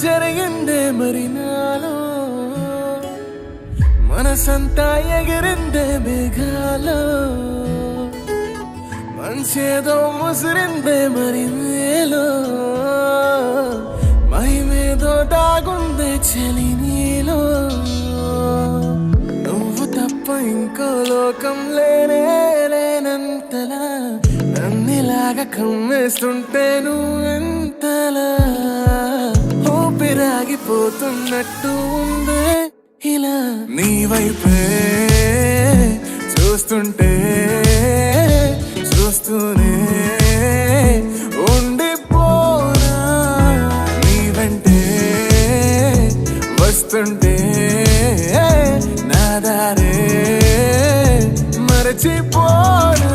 జరిగిందే మరి నాలో మనసంతా ఎగిరిందే మేఘాలో మంచేదో ముసిరిందే మరి మేలో మహిమేదో దాగుందే చలి నీలో నువ్వు తప్ప ఇంకో లోకం లేనంతలా నన్నిలాగా కమ్మేస్తుంటే నువ్వెంతలా ఊపిరాగిపోతున్నట్టు ఉందే ఇలా నీ వైపే చూస్తుంటే చూస్తూనే ఉండిపోనా నీ వెంటే వస్తుంటే నా దారే మరచిపోనా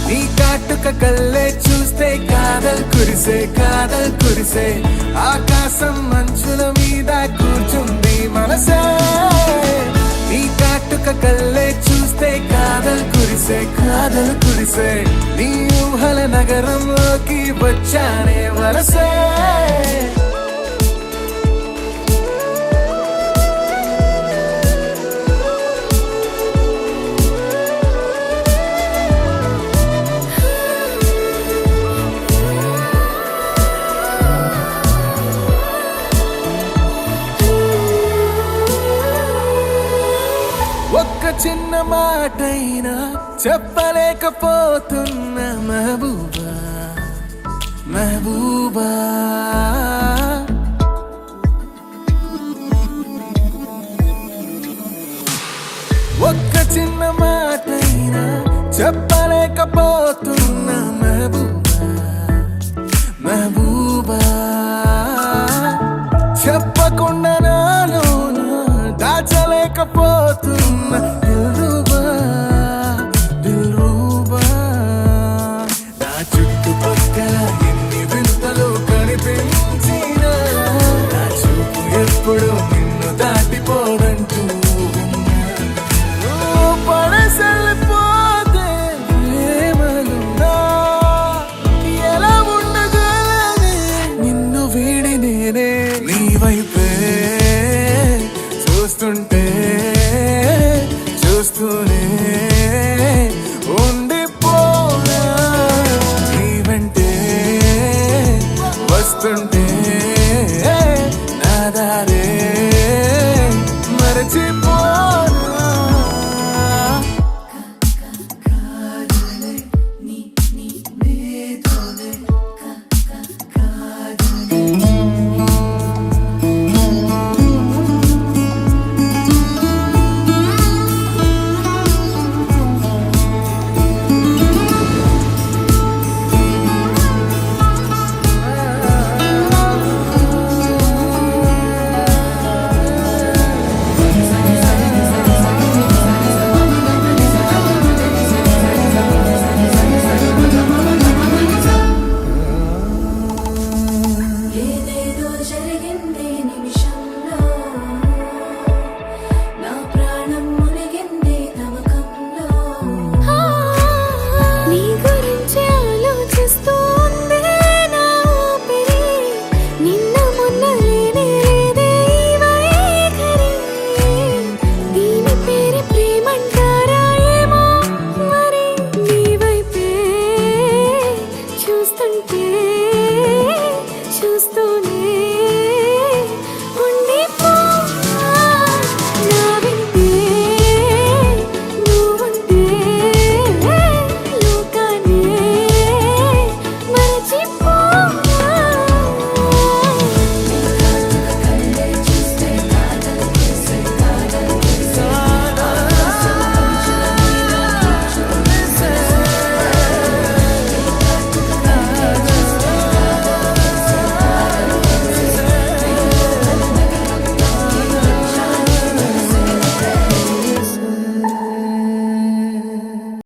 నీ కాటుక కళ్ళే చూస్తే కాదల్ కురిసే ఆకాశం మంచుల మీద కూర్చుంది మనసే నీ కాటుక కళ్ళే చూస్తే కాదల్ కురిసే నీ ఊహల నగరంలోకి వచ్చానే వరసే ఒక్క చిన్న మాటైనా చెప్పలేకపోతున్నా మెహబూబా ఒక్క చిన్న మాటైనా చెప్పలేకపోతున్నా మెహబూబా చెప్పకుండా నాలో దాచలేకపోతున్నా